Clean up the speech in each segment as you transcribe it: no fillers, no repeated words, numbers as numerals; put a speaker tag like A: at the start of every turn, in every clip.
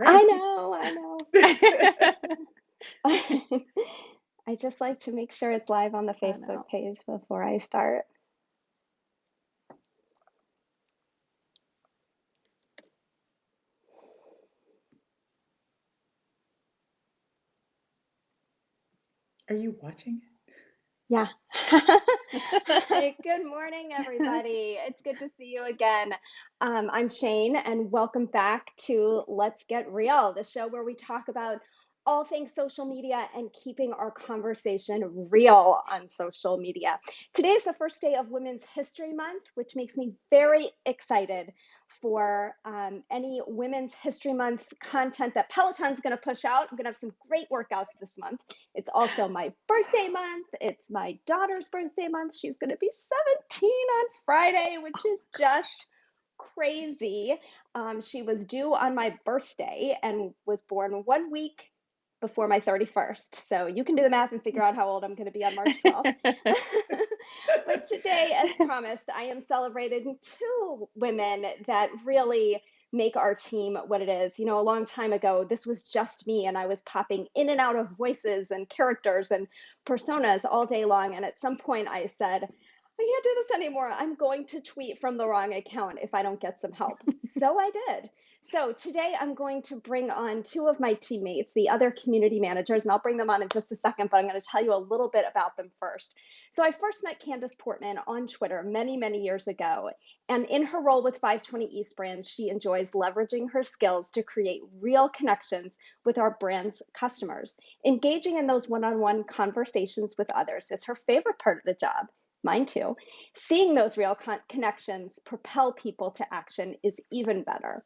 A: I
B: Great.
A: know. I just like to make sure it's live on the
C: I
A: Facebook
C: know.
A: page before I start.
B: Are you watching it?
A: Yeah. Good morning, everybody. It's good to see you again. I'm Shane, and welcome back to Let's Get Real, the show where we talk about all things social media and keeping our conversation real on social media. Today is the first day of Women's History Month, which makes me very excited for any Women's History Month content that Peloton's going to push out. I'm going to have some great workouts this month. It's also my birthday month. It's my daughter's birthday month. She's going to be 17 on Friday, which is just crazy. She was due on my birthday and was born 1 week before my 31st. So you can do the math and figure out how old I'm going to be on March 12th. But today, as promised, I am celebrating two women that really make our team what it is. You know, a long time ago, this was just me, and I was popping in and out of voices and characters and personas all day long. And at some point, I said, I can't do this anymore. I'm going to tweet from the wrong account if I don't get some help. So I did. So today I'm going to bring on two of my teammates, the other community managers, and I'll bring them on in just a second, but I'm going to tell you a little bit about them first. So I first met Candace Portman on Twitter many, many years ago. And in her role with 520 East Brands, she enjoys leveraging her skills to create real connections with our brand's customers. Engaging in those one-on-one conversations with others is her favorite part of the job. Mine too. Seeing those real connections propel people to action is even better.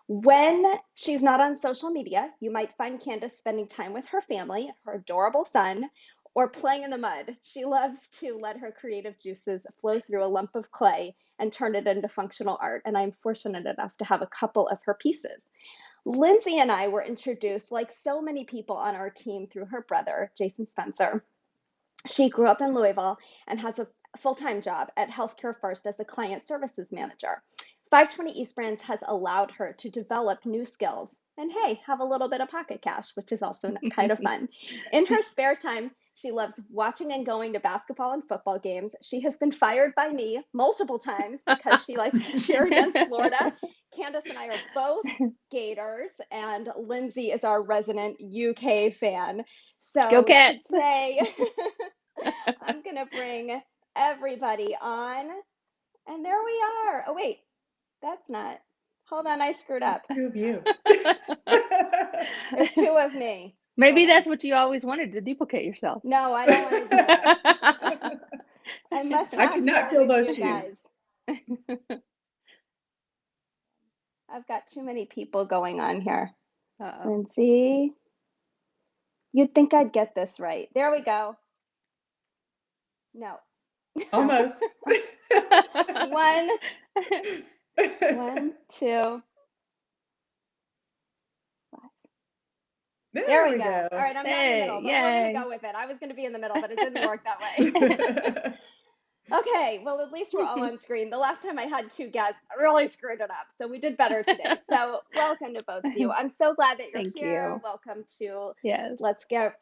A: When she's not on social media, you might find Candace spending time with her family, her adorable son, or playing in the mud. She loves to let her creative juices flow through a lump of clay and turn it into functional art, and I'm fortunate enough to have a couple of her pieces. Lindsay and I were introduced, like so many people on our team, through her brother, Jason Spencer. She grew up in Louisville and has a full-time job at Healthcare First as a client services manager. 520 East Brands has allowed her to develop new skills and, hey, have a little bit of pocket cash, which is also kind of fun. In her spare time, she loves watching and going to basketball and football games. She has been fired by me multiple times because she likes to cheer against Florida. Candace and I are both Gators, and Lindsay is our resident UK fan.
C: Go
A: So
C: Cats.
A: today, I'm going to bring everybody on. And there we are. Oh, wait, that's not. Hold on, I screwed up.
B: Two of you.
A: There's two of me.
C: Maybe that's what you always wanted, to duplicate yourself.
A: No, I don't want to do that. I must
B: I
A: not
B: could not
A: share
B: fill
A: with
B: those
A: you
B: shoes.
A: guys. I've got too many people going on here.
C: Uh-oh.
A: Lindsay, you'd think I'd get this right. There we go. No.
B: Almost.
A: One, two. There we go. All right, I'm not in the middle, but we're going to go with it. I was going to be in the middle, but it didn't work that way. Okay, well, at least we're all on screen. The last time I had two guests, I really screwed it up. So we did better today. So welcome to both of you. I'm so glad that you're
C: Thank
A: here.
C: you.
A: Welcome to
C: Yes.
A: Let's Get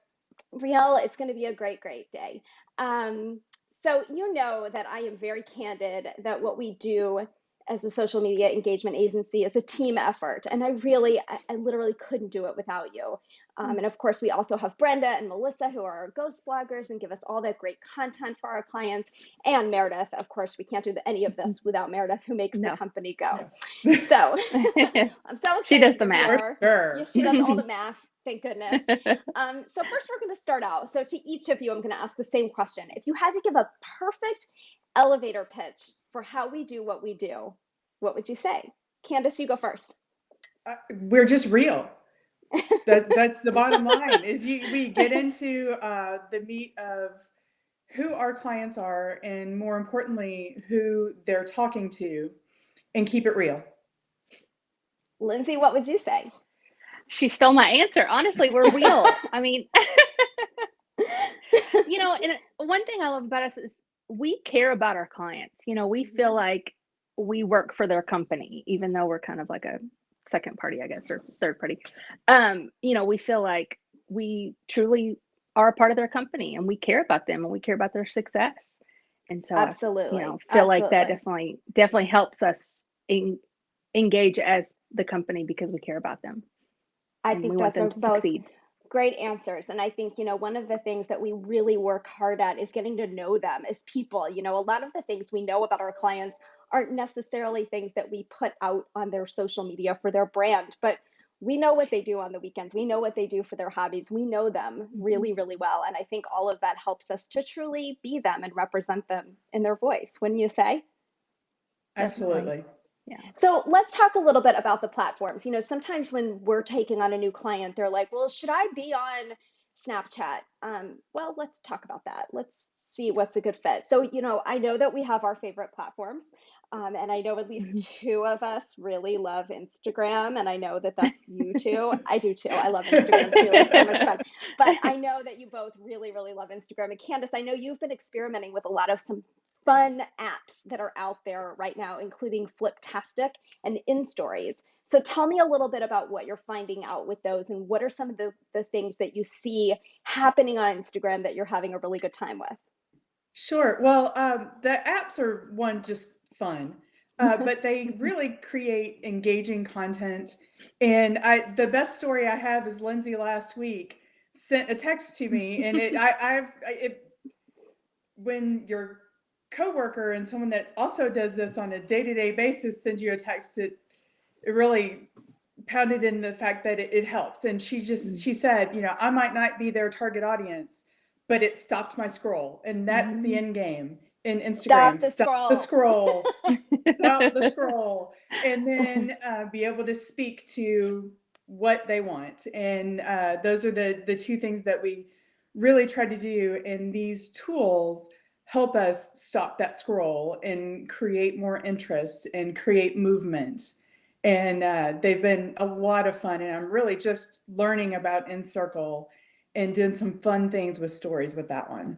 A: Real. It's going to be a great, great day. So you know that I am very candid that what we do as a social media engagement agency is a team effort. And I literally couldn't do it without you. And of course, we also have Brenda and Melissa, who are our ghost bloggers and give us all that great content for our clients. And Meredith, of course, we can't do any of this without Meredith, who makes the company go. So I'm so excited.
C: She does the math.
B: Sure.
A: She does all the math. Thank goodness. So first, we're going to start out. So to each of you, I'm going to ask the same question. If you had to give a perfect elevator pitch for how we do what we do, what would you say? Candace, you go first.
B: We're just real. That's the bottom line. We get into the meat of who our clients are, and more importantly, who they're talking to, and keep it real.
A: Lindsay, what would you say?
C: She stole my answer. Honestly, we're real. I mean, and one thing I love about us is we care about our clients. We feel like we work for their company, even though we're kind of like a second party, I guess, or third party, we feel like we truly are a part of their company and we care about them and we care about their success. And so
A: Absolutely.
C: feel like that
A: Absolutely.
C: definitely helps us engage as the company because we care about them
A: I
C: and we
A: think
C: want
A: those
C: them
A: are
C: to
A: both
C: succeed.
A: great answers. And I think, one of the things that we really work hard at is getting to know them as people. A lot of the things we know about our clients aren't necessarily things that we put out on their social media for their brand, but we know what they do on the weekends. We know what they do for their hobbies. We know them
C: Mhm.
A: really, really well. And I think all of that helps us to truly be them and represent them in their voice, wouldn't you say?
C: Definitely.
B: Absolutely.
C: Yeah.
A: So let's talk a little bit about the platforms. Sometimes when we're taking on a new client, they're like, well, should I be on Snapchat? Well, let's talk about that. Let's see what's a good fit. So, I know that we have our favorite platforms. And I know at least
C: Mhm.
A: two of us really love Instagram. And I know that that's you too. I do too. I love Instagram too. It's so much fun. But I know that you both really, really love Instagram. And Candace, I know you've been experimenting with a lot of some fun apps that are out there right now, including Fliptastic and InStories. So tell me a little bit about what you're finding out with those and what are some of the things that you see happening on Instagram that you're having a really good time
B: Sure. Well, the apps are one just fun, but they really create engaging content. And the best story I have is Lindsay last week sent a text to me, and when your coworker and someone that also does this on a day-to-day basis sends you a text, it really pounded in the fact that it helps. And
C: Mm.
B: she said, I might not be their target audience, but it stopped my scroll. And that's the
C: Mhm.
B: end game in
A: with. Stop
B: Instagram.
A: the
B: Stop the
A: scroll.
B: scroll, stop the scroll, and then be able to speak to what they want. And those are the two things that we really try to do. And these tools help us stop that scroll and create more interest and create movement. And they've been a lot of fun. And I'm really just learning about InCircle and doing some fun things with stories with that one.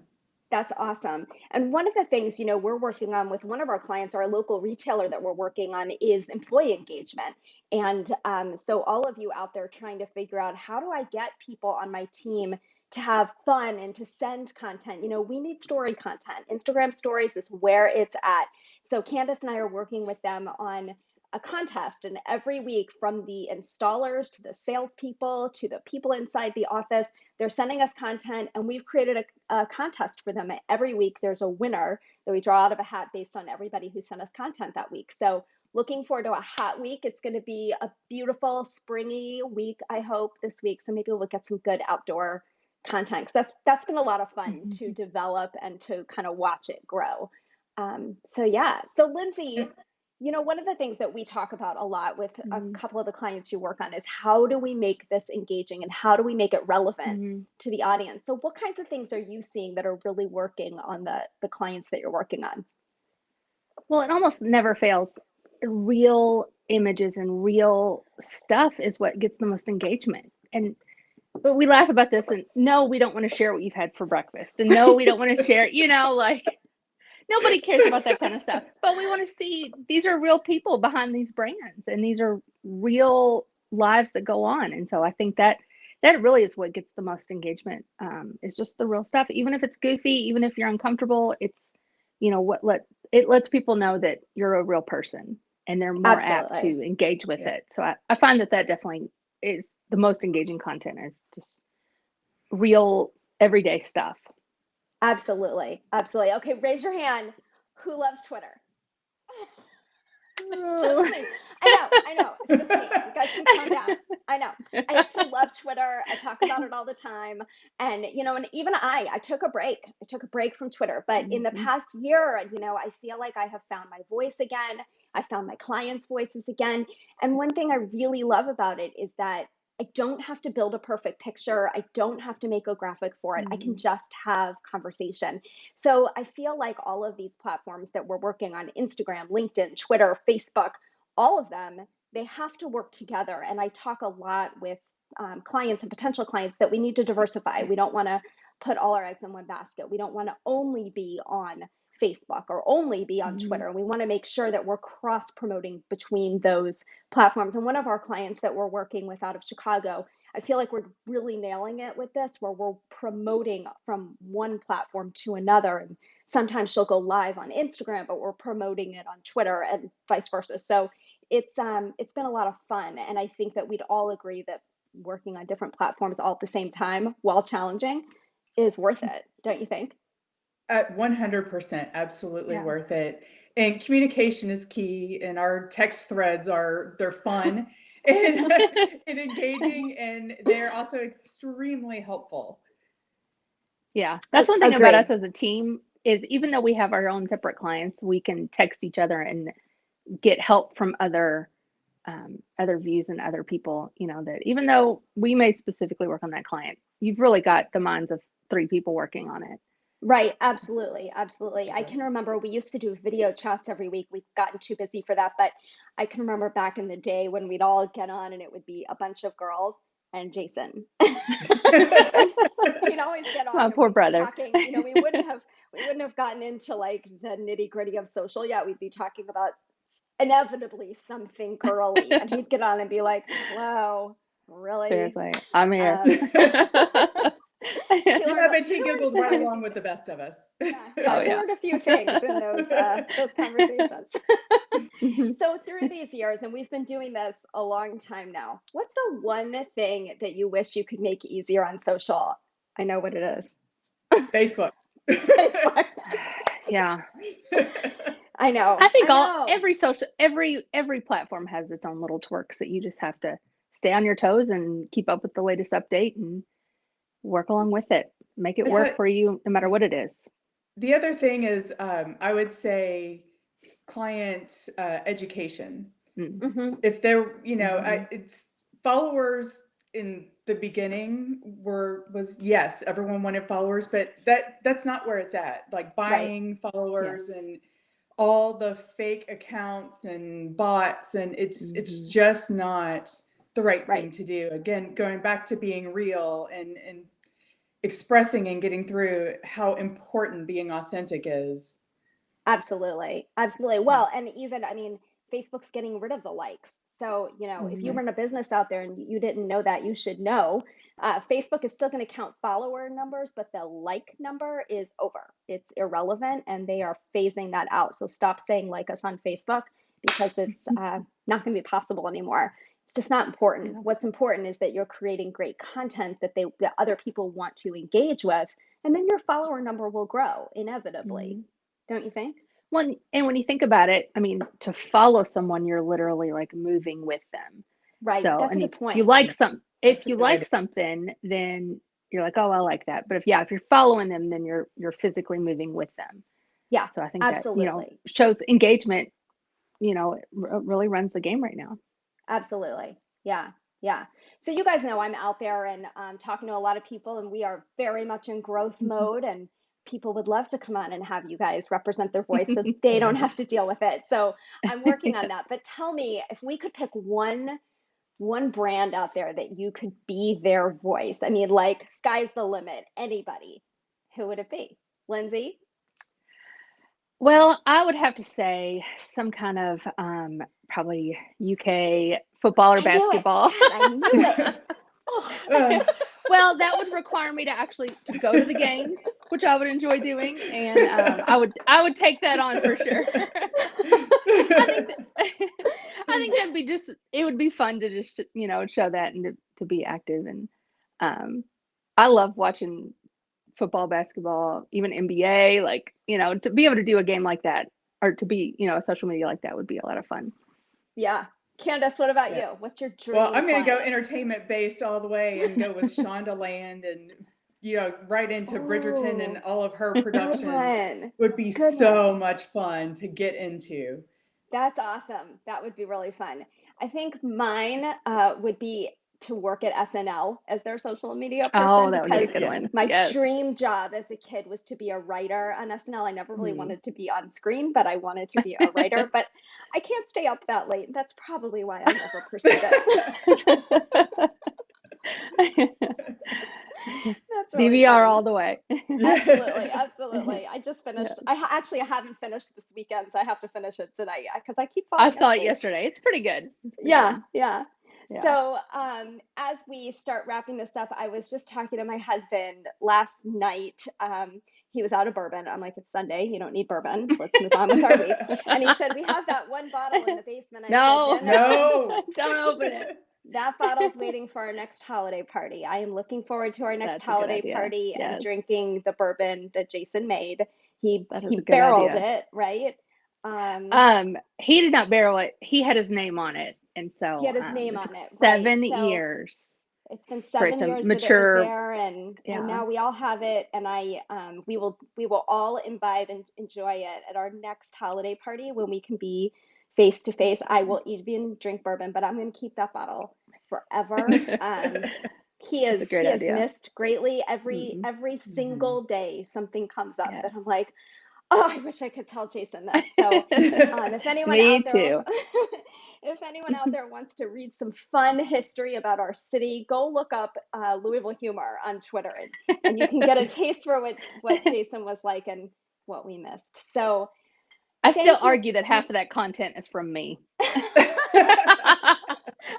A: That's awesome. And one of the things, we're working on with one of our clients, our local retailer that we're working on is employee engagement. And so all of you out there trying to figure out how do I get people on my team to have fun and to send content, we need story content. Instagram stories is where it's at. So Candace and I are working with them on a contest, and every week from the installers to the salespeople to the people inside the office, they're sending us content, and we've created a contest for them. Every week, there's a winner that we draw out of a hat based on everybody who sent us content that week. So, looking forward to a hot week. It's going to be a beautiful, springy week, I hope, this week. So, maybe we'll get some good outdoor content, because that's been a lot of fun to develop and to kind of watch it grow. So, yeah. So, Lindsay, one of the things that we talk about a lot with a
C: Mhm.
A: couple of the clients you work on is how do we make this engaging and how do we make it relevant
C: Mhm.
A: to the audience? So what kinds of things are you seeing that are really working on the clients that you're working on?
C: Well, it almost never fails. Real images and real stuff is what gets the most engagement. And but we laugh about this and no, we don't want to share what you've had for breakfast. And no, we don't want to share, like nobody cares about that kind of stuff. But we want to see these are real people behind these brands and these are real lives that go on. And so I think that really is what gets the most engagement. Is just the real stuff. Even if it's goofy, even if you're uncomfortable, it's what it lets people know that you're a real person and they're more apt
A: Absolutely.
C: to engage with
B: Yeah.
C: it. So I find that definitely is the most engaging content is just real everyday stuff.
A: Absolutely. Absolutely. Okay, raise your hand. Who loves Twitter? It's just
C: Oh.
A: me. I know. It's just me. You guys can calm down. I know. I too love Twitter. I talk about it all the time. And, and even I took a break. I took a break from Twitter. But in the
C: Mhm.
A: past year, I feel like I have found my voice again. I found my clients' voices again. And one thing I really love about it is that I don't have to build a perfect picture. I don't have to make a graphic for it. I can
C: Mhm.
A: just have conversation. So I feel like all of these platforms that we're working on, Instagram, LinkedIn, Twitter, Facebook, all of them, they have to work together. And I talk a lot with clients and potential clients that we need to diversify. We don't want to put all our eggs in one basket. We don't want to only be on Facebook or only be on Twitter. And we want to make sure that we're cross promoting between those platforms. And one of our clients that we're working with out of Chicago, I feel like we're really nailing it with this, where we're promoting from one platform to another. And sometimes she'll go live on Instagram, but we're promoting it on Twitter and vice versa. So it's been a lot of fun. And I think that we'd all agree that working on different platforms all at the same time, while challenging, is worth it, don't you think?
B: At 100%, absolutely
C: Yeah.
B: worth it. And communication is key. And our text threads they're fun and, and engaging, and they're also extremely helpful.
C: Yeah, that's one thing about
A: Agreed.
C: us as a team is even though we have our own separate clients, we can text each other and get help from other views and other people, that even though we may specifically work on that client, you've really got the minds of 3 people working on it.
A: Right. Absolutely. Absolutely. I can remember we used to do video chats every week. We've gotten too busy for that, but I can remember back in the day when we'd all get on and it would be a bunch of girls and Jason. And we'd always get on
C: My
A: and
C: poor
A: we'd be
C: brother.
A: talking, we wouldn't have gotten into like the nitty-gritty of social yet. We'd be talking about inevitably something girly, and he'd get on and be like, "Hello, really?"
C: Seriously, I'm here.
A: He
B: Yeah,
A: learned,
B: but he
A: he learned,
B: giggled
A: he
B: right
A: learned a
B: along
A: few
B: with the
A: things.
B: best of us.
A: Yeah,
C: Oh,
A: he
C: yeah.
A: learned a few things in those conversations.
C: Mhm.
A: So through these years, and we've been doing this a long time now, what's the one thing that you wish you could make easier on social? I know what it is.
B: Facebook.
A: Facebook.
C: Yeah.
A: I know.
C: I think
A: I know.
C: every platform has its own little twerks that you just have to stay on your toes and keep up with the latest update and work along with it. Make it
B: It's
C: work
B: a,
C: for you no matter what it is.
B: the other thing is, I would say client education.
C: Mm.
A: Mm-hmm.
B: If they're,
C: Mhm.
B: it's followers in the beginning was yes, everyone wanted followers, but that's not where it's at. Like
A: Right.
B: buying
C: Yes.
B: followers and all the fake accounts and bots, and it's
C: Mhm.
B: just not the right
A: Right.
B: thing to do. Again, going back to being real and expressing and getting through how important being authentic is.
A: Absolutely. Absolutely.
C: Yeah.
A: Well, and even, I mean, Facebook's getting rid of the likes. So, if you
C: Mhm.
A: run a business out there and you didn't know that, you should know. Facebook is still going to count follower numbers, but the like number is over. It's irrelevant, and they are phasing that out. So stop saying like us on Facebook because it's not going to be possible anymore. It's just not important.
C: Yeah.
A: What's important is that you're creating great content that other people want to engage with, and then your follower number will grow inevitably.
C: Mhm.
A: Don't you think?
C: And when you think about it, I mean, to follow someone, you're literally like moving with them.
A: Right.
C: So,
A: That's
C: I
A: a
C: mean,
A: good point.
C: if
B: That's a
C: you
B: good way
C: like
B: to.
C: something, then you're like, oh, I like that. But if you're following them, then you're physically moving with them.
A: Yeah,
C: So I think that,
A: absolutely.
C: shows engagement, it really runs the game right now.
A: Absolutely. Yeah. Yeah. So you guys know I'm out there and talking to a lot of people, and we are very much in growth mode. And people would love to come on and have you guys represent their voice so they don't have to deal with it. So I'm working on that. But tell me, if we could pick one brand out there that you could be their voice. I mean, like sky's the limit. Anybody, who would it be? Lindsay?
C: Well, I would have to say some kind of probably UK football or
A: I knew it.
C: basketball.
A: God, I knew it. Oh,
B: Ugh.
C: Well, that would require me to actually to go to the games, which I would enjoy doing, and I would take that on for sure. I think that I think that'd be just it would be fun to just show that and to be active and um, I love watching football, basketball, even NBA. Like to be able to do a game like that or to be a social media like that would be a lot of fun.
A: yeah. Candace, what about
B: Yeah.
A: you? What's your
B: Well,
A: dream
B: I'm going to go
A: client?
B: entertainment based all the way and go with Shonda Land and, right into Bridgerton and
A: Oh,
B: all of her
A: good
B: productions
A: one.
B: would be
A: Good one.
B: so much fun to get into.
A: That's awesome. That would be really fun. I think mine would be to work at SNL as their social media
C: Oh,
A: person
C: that would be a
A: because
C: good
B: Yeah.
C: one.
A: my
C: Yes.
A: dream job as a kid was to be a writer on SNL. I never really
C: Hmm.
A: wanted to be on screen, but I wanted to be a writer. But I can't stay up that late. That's probably why I never pursued it. That's really
C: DVR
A: funny.
C: all the way.
A: Absolutely,
B: Yeah.
A: absolutely. absolutely. I just
C: Yeah.
A: finished. Actually, I haven't finished this weekend, so I have to finish it tonight because I keep
C: I
A: falling
C: saw it
A: asleep.
C: yesterday. It's pretty good. It's pretty
A: Yeah,
C: good.
A: yeah.
C: Yeah.
A: So, as we start wrapping this up, I was just talking to my husband last night. He was out of bourbon. I'm like, it's Sunday. You don't need bourbon. Let's move on with our week. And he said, we have that one bottle in the basement. I
C: No.
A: said, no.
B: No.
C: Don't open it.
A: That bottle's waiting for our next holiday party. I am looking forward to our next
C: That's a good
A: holiday
C: idea.
A: party and
C: Yes.
A: drinking the bourbon that Jason made. He
C: That is a good
A: barreled
C: idea.
A: it, right?
C: He did not barrel it. He had his name on it. And
A: He
C: so
A: had his name
C: it
A: on
C: took
A: it, right?
C: 7 years
A: It's been
C: for it
A: 7
C: to
A: years that it was
C: mature.
A: there, and
C: Yeah.
A: now we all have it, and we will all imbibe and enjoy it at our next holiday party when we can be face to face. I will even drink bourbon, but I'm going to keep that bottle forever. He
C: That's a great
A: has
C: idea.
A: missed greatly.
C: Mhm.
A: Every single day something comes up that I'm
C: Yes.
A: like, oh, I wish I could tell Jason this. So, if anyone
C: Me
A: out there,
C: too.
A: if anyone out there wants to read some fun history about our city, go look up Louisville humor on Twitter, and you can get a taste for what Jason was like and what we missed. So,
C: I still
A: thank you.
C: argue that half of that content is from me.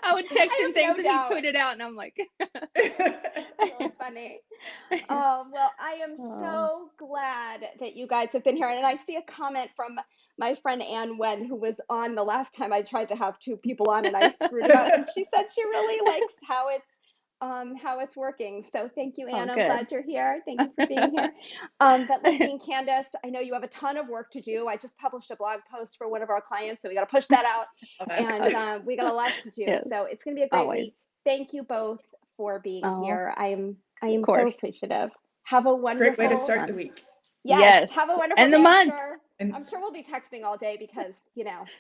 C: I would text
A: I
C: him
A: have
C: things
A: no
C: that he
A: doubt.
C: tweeted out, and I'm like,
A: That's really funny. Well, I am
C: oh,
A: so glad that you guys have been here. And I see a comment from my friend Ann Wen, who was on the last time I tried to have two people on and I screwed it up. And she said she really likes how it's working. So thank you,
C: oh,
A: Ann. I'm
C: good.
A: glad you're here. Thank you for being here. But Lindsay and Candace, I know you have a ton of work to do. I just published a blog post for one of our clients, so we got to push that out. And we got a lot to do.
C: Yes,
A: So it's going to be a great
C: always.
A: week. Thank you both for being
C: Oh,
A: here. I am
C: of
A: so
C: course.
A: appreciative. Have a
B: Great way to
A: wonderful
B: start the week.
A: yes.
C: Yes.
A: Have a wonderful
C: And the
A: day.
C: month.
B: And
A: I'm sure we'll be texting all day because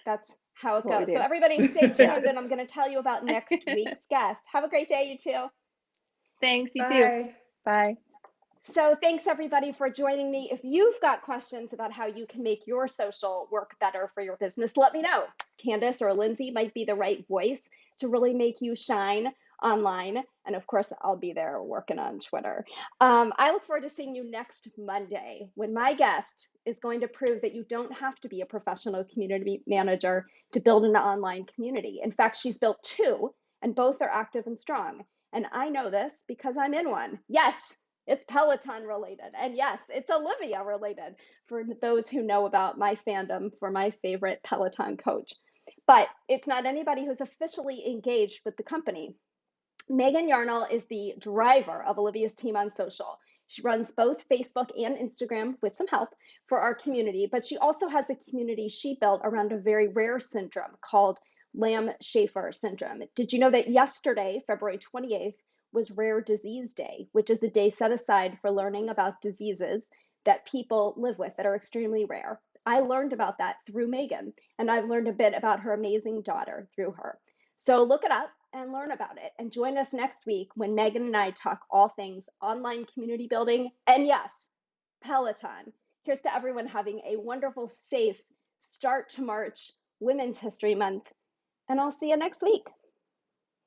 A: that's how it
C: That's what we
A: goes. So
C: do.
A: everybody stay tuned,
C: Yeah.
A: and I'm going to tell you about next week's guest. Have a great day, you two.
C: Thanks. You too.
B: bye.
C: Bye.
A: So thanks everybody for joining me. If you've got questions about how you can make your social work better for your business, let me know. Candace or Lindsay might be the right voice to really make you shine online. And of course, I'll be there working on Twitter. I look forward to seeing you next Monday when my guest is going to prove that you don't have to be a professional community manager to build an online community. In fact, she's built two, and both are active and strong. And I know this because I'm in one. Yes, it's Peloton related. And yes, it's Olivia related for those who know about my fandom for my favorite Peloton coach. But it's not anybody who's officially engaged with the company. Megan Yarnell is the driver of Olivia's team on social. She runs both Facebook and Instagram with some help for our community, but she also has a community she built around a very rare syndrome called Lamb-Schafer syndrome. Did you know that yesterday, February 28th, was Rare Disease Day, which is a day set aside for learning about diseases that people live with that are extremely rare? I learned about that through Megan, and I've learned a bit about her amazing daughter through her. So look it up and learn about it. And join us next week when Megan and I talk all things online community building and yes, Peloton. Here's to everyone having a wonderful, safe start to March, Women's History Month. And I'll see you next week.